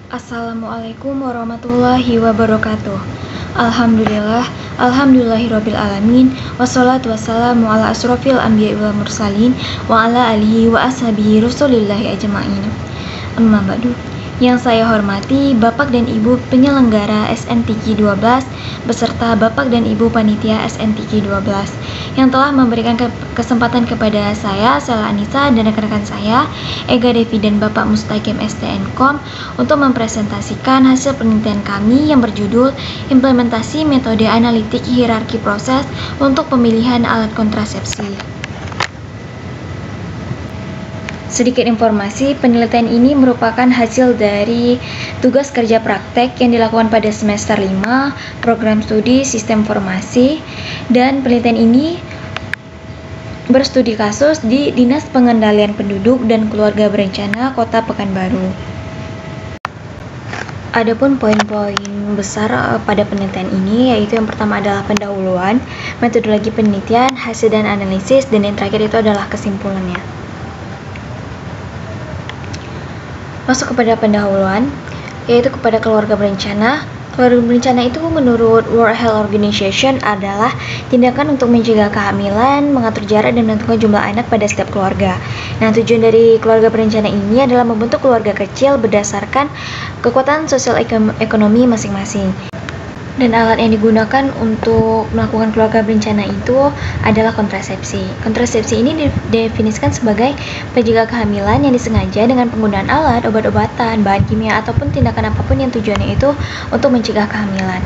Assalamualaikum warahmatullahi wabarakatuh. Alhamdulillahirabbil alamin, wassalatu wassalamu ala asrofil anbiya'i wal mursalin wa ala alihi wa ashabihi rasulillahi ajma'in. Amma ba'du. Yang saya hormati Bapak dan Ibu penyelenggara SNTQ 12 beserta Bapak dan Ibu panitia SNTQ 12 yang telah memberikan kesempatan kepada saya, Sela Anissa, dan rekan-rekan saya, Ega Devi dan Bapak Mustaqim STNkom untuk mempresentasikan hasil penelitian kami yang berjudul Implementasi Metode Analitik Hierarki Proses untuk Pemilihan Alat Kontrasepsi. Sedikit informasi, penelitian ini merupakan hasil dari tugas kerja praktek yang dilakukan pada semester 5 program studi sistem formasi, dan penelitian ini berstudi kasus di Dinas Pengendalian Penduduk dan Keluarga Berencana Kota Pekanbaru. Adapun poin-poin besar pada penelitian ini yaitu yang pertama adalah pendahuluan, metodologi penelitian, hasil dan analisis, dan yang terakhir itu adalah kesimpulannya. Masuk kepada pendahuluan, yaitu kepada keluarga berencana. Keluarga berencana itu menurut World Health Organization adalah tindakan untuk mencegah kehamilan, mengatur jarak, dan menentukan jumlah anak pada setiap keluarga. Nah, tujuan dari keluarga berencana ini adalah membentuk keluarga kecil berdasarkan kekuatan sosial ekonomi masing-masing. Dan alat yang digunakan untuk melakukan keluarga berencana itu adalah kontrasepsi. Kontrasepsi ini didefinisikan sebagai pencegah kehamilan yang disengaja dengan penggunaan alat, obat-obatan, bahan kimia, ataupun tindakan apapun yang tujuannya itu untuk mencegah kehamilan.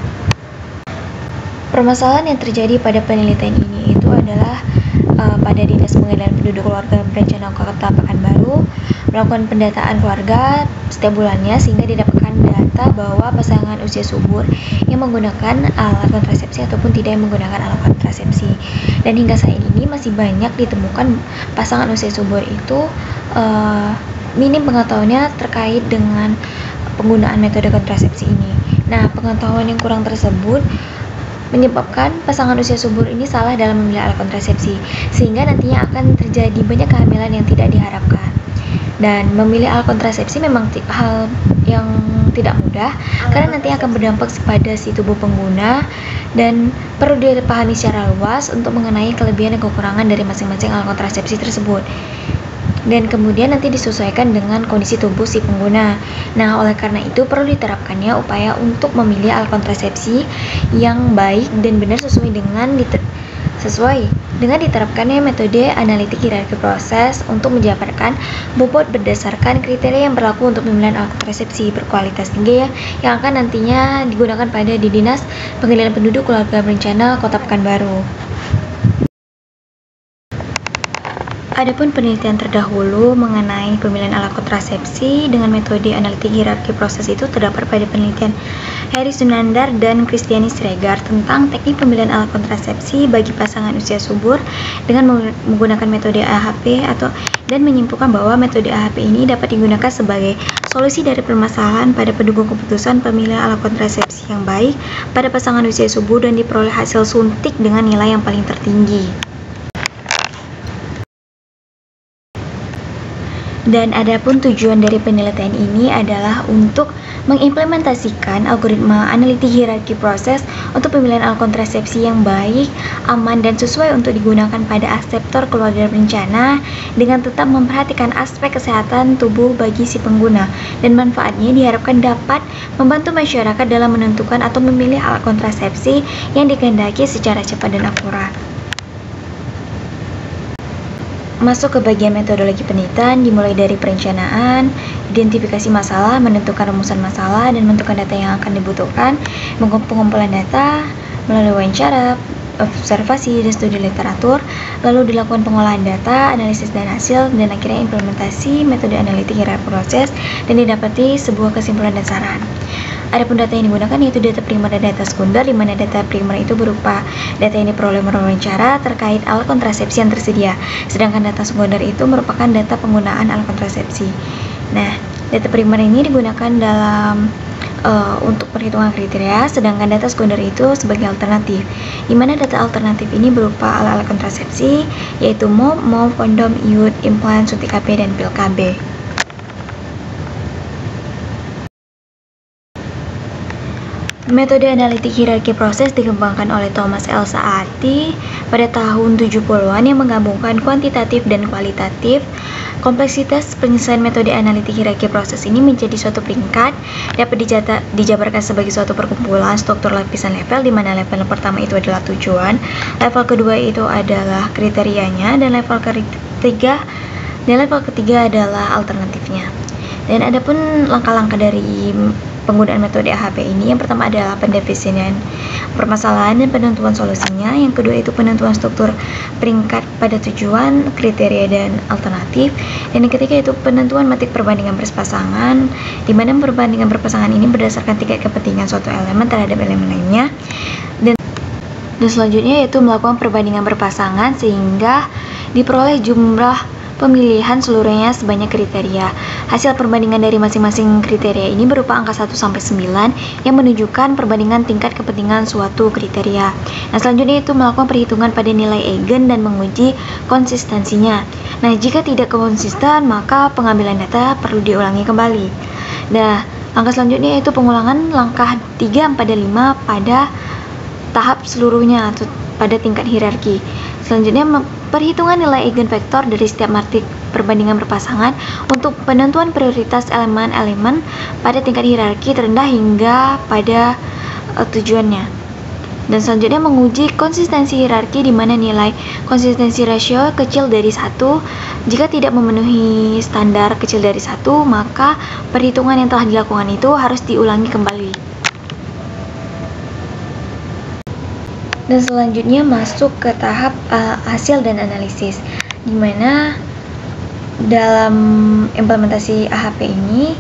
Permasalahan yang terjadi pada penelitian ini itu adalah pada Dinas Pengendalian Penduduk Keluarga Berencana Kota Pekanbaru melakukan pendataan keluarga setiap bulannya sehingga didapatkan data bahwa pasangan usia subur yang menggunakan alat kontrasepsi ataupun tidak yang menggunakan alat kontrasepsi. Dan hingga saat ini masih banyak ditemukan pasangan usia subur itu minim pengetahuannya terkait dengan penggunaan metode kontrasepsi ini. Nah, pengetahuan yang kurang tersebut menyebabkan pasangan usia subur ini salah dalam memilih alat kontrasepsi, sehingga nantinya akan terjadi banyak kehamilan yang tidak diharapkan. Dan memilih alat kontrasepsi memang hal yang tidak mudah, karena nanti akan berdampak pada si tubuh pengguna, dan perlu dipahami secara luas untuk mengenai kelebihan dan kekurangan dari masing-masing alat kontrasepsi tersebut. Dan kemudian nanti disesuaikan dengan kondisi tubuh si pengguna. Nah, oleh karena itu perlu diterapkannya upaya untuk memilih alat kontrasepsi yang baik dan benar sesuai dengan diterapkannya metode analitik hierarki proses untuk menjabarkan bobot berdasarkan kriteria yang berlaku untuk pemilihan alat kontrasepsi berkualitas tinggi yang akan nantinya digunakan pada di Dinas Pengendalian Penduduk Keluarga Berencana Kota Pekanbaru. Adapun penelitian terdahulu mengenai pemilihan alat kontrasepsi dengan metode analitik hierarki proses itu terdapat pada penelitian Harry Sunandar dan Kristiani Sregar tentang teknik pemilihan alat kontrasepsi bagi pasangan usia subur dengan menggunakan metode AHP dan menyimpulkan bahwa metode AHP ini dapat digunakan sebagai solusi dari permasalahan pada pendukung keputusan pemilihan alat kontrasepsi yang baik pada pasangan usia subur dan diperoleh hasil suntik dengan nilai yang paling tertinggi. Dan adapun tujuan dari penelitian ini adalah untuk mengimplementasikan algoritma analitik hierarki proses untuk pemilihan alat kontrasepsi yang baik, aman, dan sesuai untuk digunakan pada aseptor keluarga berencana dengan tetap memperhatikan aspek kesehatan tubuh bagi si pengguna, dan manfaatnya diharapkan dapat membantu masyarakat dalam menentukan atau memilih alat kontrasepsi yang dikehendaki secara cepat dan akurat. Masuk ke bagian metodologi penelitian, dimulai dari perencanaan, identifikasi masalah, menentukan rumusan masalah, dan menentukan data yang akan dibutuhkan, pengumpulan data melalui wawancara, observasi, dan studi literatur, lalu dilakukan pengolahan data, analisis dan hasil, dan akhirnya implementasi metode analitik hierarki proses, dan didapati sebuah kesimpulan dan saran. Adapun data yang digunakan yaitu data primer dan data sekunder, di mana data primer itu berupa data yang diperoleh melalui wawancara terkait alat kontrasepsi yang tersedia, sedangkan data sekunder itu merupakan data penggunaan alat kontrasepsi. Nah, data primer ini digunakan dalam untuk perhitungan kriteria, sedangkan data sekunder itu sebagai alternatif, di mana data alternatif ini berupa alat-alat kontrasepsi yaitu MOP, kondom, IUD, implan, suntik KB, dan pil KB. Metode analitik hierarki proses dikembangkan oleh Thomas L. Saati pada tahun 70-an yang menggabungkan kuantitatif dan kualitatif. Kompleksitas penyelesaian metode analitik hierarki proses ini menjadi suatu peringkat dapat dijabarkan sebagai suatu perkumpulan struktur lapisan level, di mana level pertama itu adalah tujuan, level kedua itu adalah kriterianya, dan level ketiga adalah alternatifnya. Dan adapun langkah-langkah dari penggunaan metode AHP ini, yang pertama adalah pendefinisian permasalahan dan penentuan solusinya, yang kedua itu penentuan struktur peringkat pada tujuan, kriteria, dan alternatif, dan yang ketiga itu penentuan matrik perbandingan berpasangan, di mana perbandingan berpasangan ini berdasarkan tingkat kepentingan suatu elemen terhadap elemen lainnya, dan selanjutnya yaitu melakukan perbandingan berpasangan sehingga diperoleh jumlah pemilihan seluruhnya sebanyak kriteria. Hasil perbandingan dari masing-masing kriteria ini berupa angka 1-9 yang menunjukkan perbandingan tingkat kepentingan suatu kriteria. Nah, selanjutnya itu melakukan perhitungan pada nilai eigen dan menguji konsistensinya. Nah, jika tidak konsisten, maka pengambilan data perlu diulangi kembali. Nah, langkah selanjutnya yaitu pengulangan langkah 3, 4, dan 5 pada tahap seluruhnya atau pada tingkat hierarki. Selanjutnya, perhitungan nilai eigenvektor dari setiap matrik perbandingan berpasangan untuk penentuan prioritas elemen-elemen pada tingkat hierarki terendah hingga pada tujuannya. Dan selanjutnya menguji konsistensi hierarki, di mana nilai konsistensi rasio kecil dari 1. Jika tidak memenuhi standar kecil dari 1, maka perhitungan yang telah dilakukan itu harus diulangi kembali. Dan selanjutnya masuk ke tahap hasil dan analisis, di mana dalam implementasi AHP ini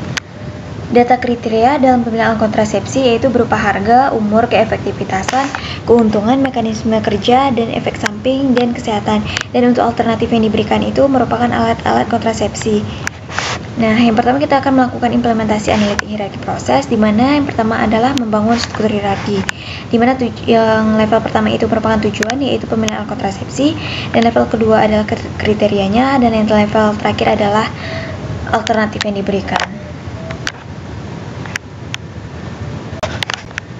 data kriteria dalam pemilihan kontrasepsi yaitu berupa harga, umur, keefektivitasan, keuntungan, mekanisme kerja, dan efek samping dan kesehatan. Dan untuk alternatif yang diberikan itu merupakan alat-alat kontrasepsi. Nah, yang pertama kita akan melakukan implementasi analitik hierarki proses, di mana yang pertama adalah membangun struktur hierarki, di mana yang level pertama itu merupakan tujuan, yaitu pemilihan alat kontrasepsi, dan level kedua adalah kriterianya, dan yang level terakhir adalah alternatif yang diberikan.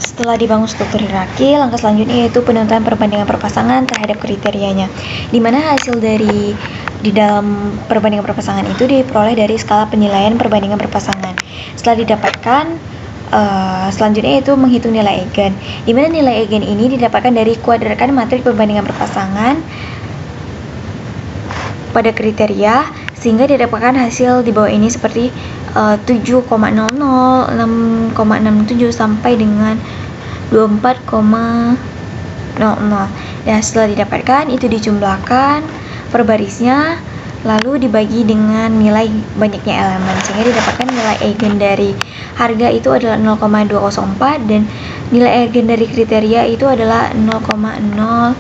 Setelah dibangun struktur hierarki, langkah selanjutnya yaitu penentuan perbandingan perpasangan terhadap kriterianya, di mana hasil di dalam perbandingan perpasangan itu diperoleh dari skala penilaian perbandingan perpasangan. Setelah didapatkan, selanjutnya yaitu menghitung nilai eigen, di mana nilai eigen ini didapatkan dari kuadratkan matrik perbandingan perpasangan pada kriteria, sehingga didapatkan hasil di bawah ini seperti 7,00, 6,67 sampai dengan 24,00. Dan setelah didapatkan itu dijumlahkan per barisnya, lalu dibagi dengan nilai banyaknya elemen, sehingga didapatkan nilai eigen dari harga itu adalah 0,204 dan nilai eigen dari kriteria itu adalah 0,051.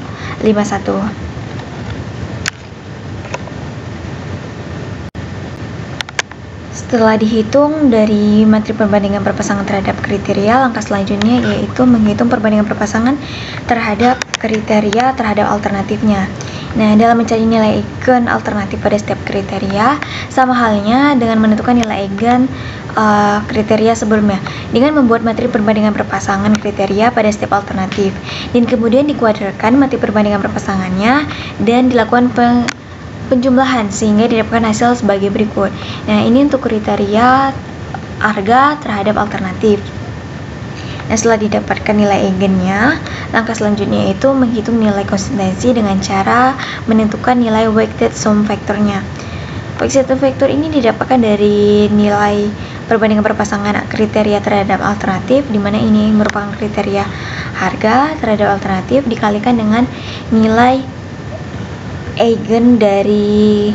Setelah dihitung dari matrik perbandingan perpasangan terhadap kriteria, langkah selanjutnya yaitu menghitung perbandingan perpasangan terhadap kriteria terhadap alternatifnya. Nah, dalam mencari nilai eigen alternatif pada setiap kriteria, sama halnya dengan menentukan nilai eigen kriteria sebelumnya, dengan membuat matrik perbandingan perpasangan kriteria pada setiap alternatif, dan kemudian dikuadratkan matrik perbandingan perpasangannya dan dilakukan penjumlahan sehingga didapatkan hasil sebagai berikut. Nah, ini untuk kriteria harga terhadap alternatif. Nah, setelah didapatkan nilai eigennya, langkah selanjutnya yaitu menghitung nilai konsistensi dengan cara menentukan nilai weighted sum factornya. Weighted sum factor ini didapatkan dari nilai perbandingan perpasangan kriteria terhadap alternatif, di mana ini merupakan kriteria harga terhadap alternatif dikalikan dengan nilai eigen dari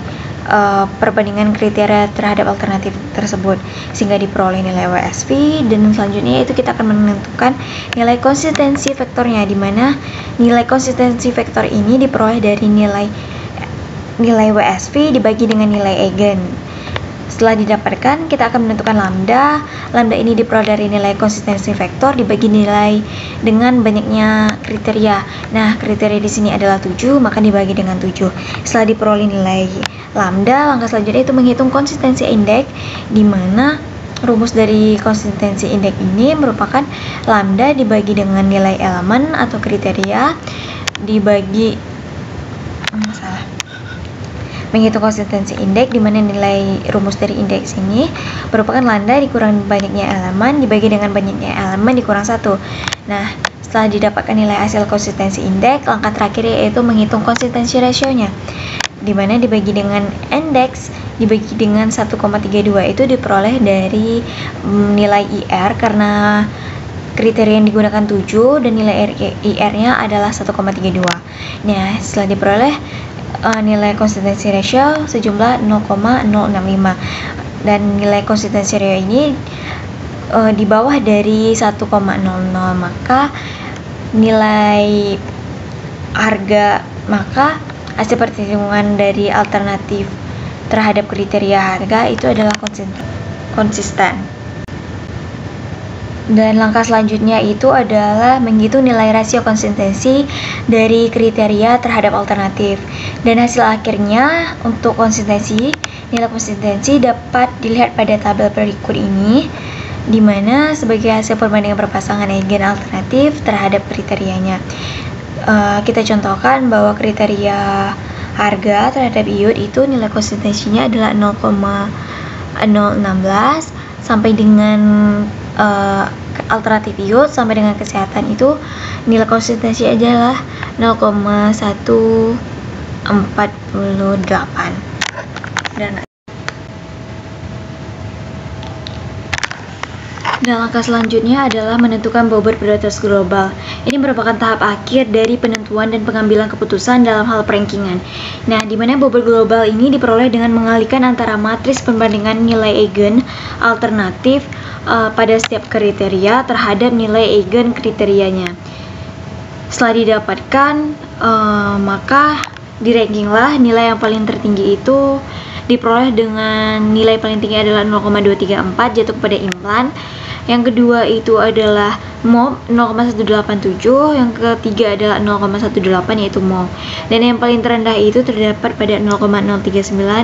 perbandingan kriteria terhadap alternatif tersebut, sehingga diperoleh nilai WSV. Dan selanjutnya itu kita akan menentukan nilai konsistensi vektornya, di mana nilai konsistensi vektor ini diperoleh dari nilai WSV dibagi dengan nilai eigen. Setelah didapatkan, kita akan menentukan lambda. Lambda ini diperoleh dari nilai konsistensi vektor dibagi nilai dengan banyaknya kriteria. Nah, kriteria di sini adalah 7, maka dibagi dengan 7. Setelah diperoleh nilai lambda, langkah selanjutnya itu menghitung konsistensi indeks, di mana rumus dari konsistensi indeks ini merupakan lambda dibagi dengan nilai elemen atau kriteria dibagi menghitung konsistensi indeks, di mana nilai rumus dari indeks ini merupakan lambda dikurang banyaknya elemen dibagi dengan banyaknya elemen dikurang 1. Nah, setelah didapatkan nilai hasil konsistensi indeks, langkah terakhir yaitu menghitung konsistensi rasionya, di mana dibagi dengan indeks dibagi dengan 1,32 itu diperoleh dari nilai IR karena kriteria yang digunakan 7 dan nilai IR-nya adalah 1,32. Nah, setelah diperoleh nilai konsistensi ratio sejumlah 0,065 dan nilai konsistensi ratio ini di bawah dari 1,00, maka nilai maka hasil perhitungan dari alternatif terhadap kriteria harga itu adalah konsisten. Dan langkah selanjutnya itu adalah menghitung nilai rasio konsistensi dari kriteria terhadap alternatif. Dan hasil akhirnya untuk nilai konsistensi dapat dilihat pada tabel berikut ini, di mana sebagai hasil perbandingan perpasangan eigen alternatif terhadap kriterianya. Kita contohkan bahwa kriteria harga terhadap iod itu nilai konsistensinya adalah 0,016 sampai dengan alternatif iod sampai dengan kesehatan itu nilai konsistensi adalah 0,148. Dan langkah selanjutnya adalah menentukan bobot prioritas global. Ini merupakan tahap akhir dari penentuan dan pengambilan keputusan dalam hal perankingan. Nah, di mana bobot global ini diperoleh dengan mengalihkan antara matris perbandingan nilai eigen alternatif pada setiap kriteria terhadap nilai eigen kriterianya. Setelah didapatkan, maka dirankinglah nilai yang paling tertinggi itu diperoleh dengan nilai paling tinggi adalah 0,234 jatuh kepada implan. Yang kedua itu adalah mol 0,187, yang ketiga adalah 0,18 yaitu mol. Dan yang paling terendah itu terdapat pada 0,039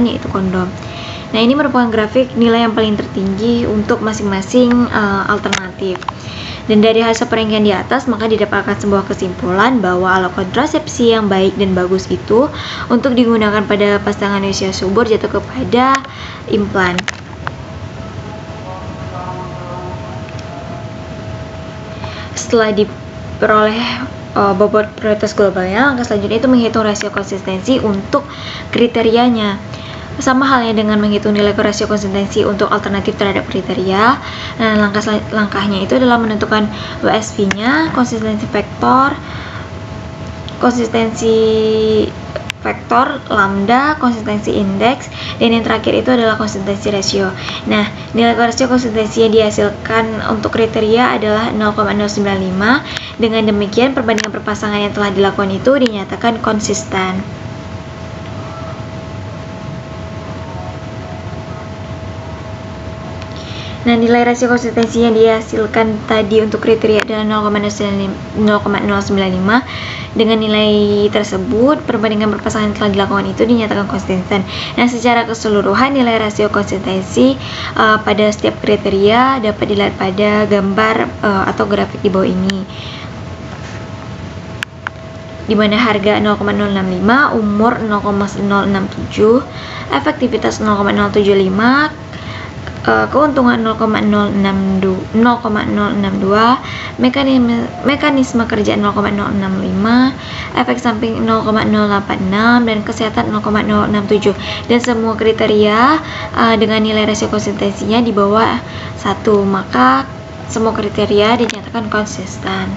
yaitu kondom. Nah, ini merupakan grafik nilai yang paling tertinggi untuk masing-masing alternatif. Dan dari hasil perankingan di atas, maka didapatkan sebuah kesimpulan bahwa alat kontrasepsi yang baik dan bagus itu untuk digunakan pada pasangan usia subur jatuh kepada implan. Setelah diperoleh bobot prioritas globalnya, langkah selanjutnya itu menghitung rasio konsistensi untuk kriterianya. Sama halnya dengan menghitung nilai rasio konsistensi untuk alternatif terhadap kriteria. Nah, langkahnya itu adalah menentukan WSV-nya, konsistensi vektor, lambda, konsistensi indeks, dan yang terakhir itu adalah konsistensi rasio. Nah, nilai rasio konsistensi yang dihasilkan untuk kriteria adalah 0,095. Dengan demikian, perbandingan perpasangan yang telah dilakukan itu dinyatakan konsisten. Nah, nilai rasio konsistensi yang dihasilkan tadi untuk kriteria adalah 0,095. Dengan nilai tersebut, perbandingan perpasangan yang telah dilakukan itu dinyatakan konsisten. Nah, secara keseluruhan nilai rasio konsistensi pada setiap kriteria dapat dilihat pada gambar atau grafik di bawah ini, di mana harga 0,065, umur 0,067, efektivitas 0,075, keuntungan 0,062, mekanisme kerja 0,065, efek samping 0,086, dan kesehatan 0,067, dan semua kriteria dengan nilai rasio konsistensinya di bawah 1, maka semua kriteria dinyatakan konsisten.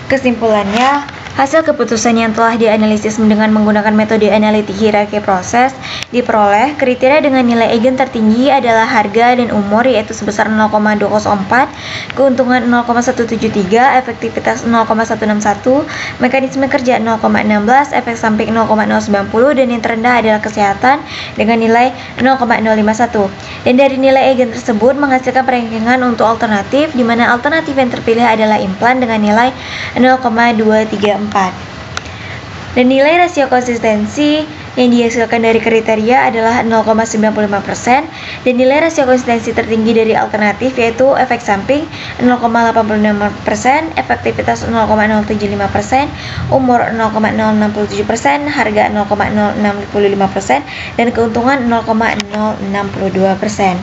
Kesimpulannya, hasil keputusan yang telah dianalisis dengan menggunakan metode analitik hierarki proses diperoleh. Kriteria dengan nilai eigen tertinggi adalah harga dan umur, yaitu sebesar 0,204, keuntungan 0,173, efektivitas 0,161, mekanisme kerja 0,16, efek samping 0,090, dan yang terendah adalah kesehatan dengan nilai 0,051. Dan dari nilai eigen tersebut menghasilkan perankingan untuk alternatif, di mana alternatif yang terpilih adalah implan dengan nilai 0,234. Dan nilai rasio konsistensi yang dihasilkan dari kriteria adalah 0,95% dan nilai rasio konsistensi tertinggi dari alternatif yaitu efek samping 0,85%, efektivitas 0,075%, umur 0,067%, harga 0,065%, dan keuntungan 0,062%.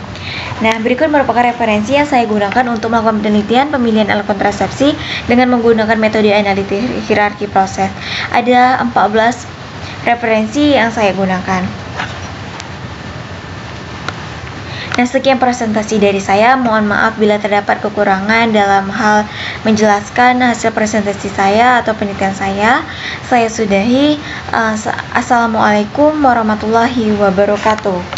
Nah, berikut merupakan referensi yang saya gunakan untuk melakukan penelitian pemilihan alat kontrasepsi dengan menggunakan metode analitik hierarki proses. Ada 14 referensi yang saya gunakan. Nah, sekian presentasi dari saya. Mohon maaf bila terdapat kekurangan dalam hal menjelaskan hasil presentasi saya atau penelitian saya. Saya sudahi. Assalamualaikum warahmatullahi wabarakatuh.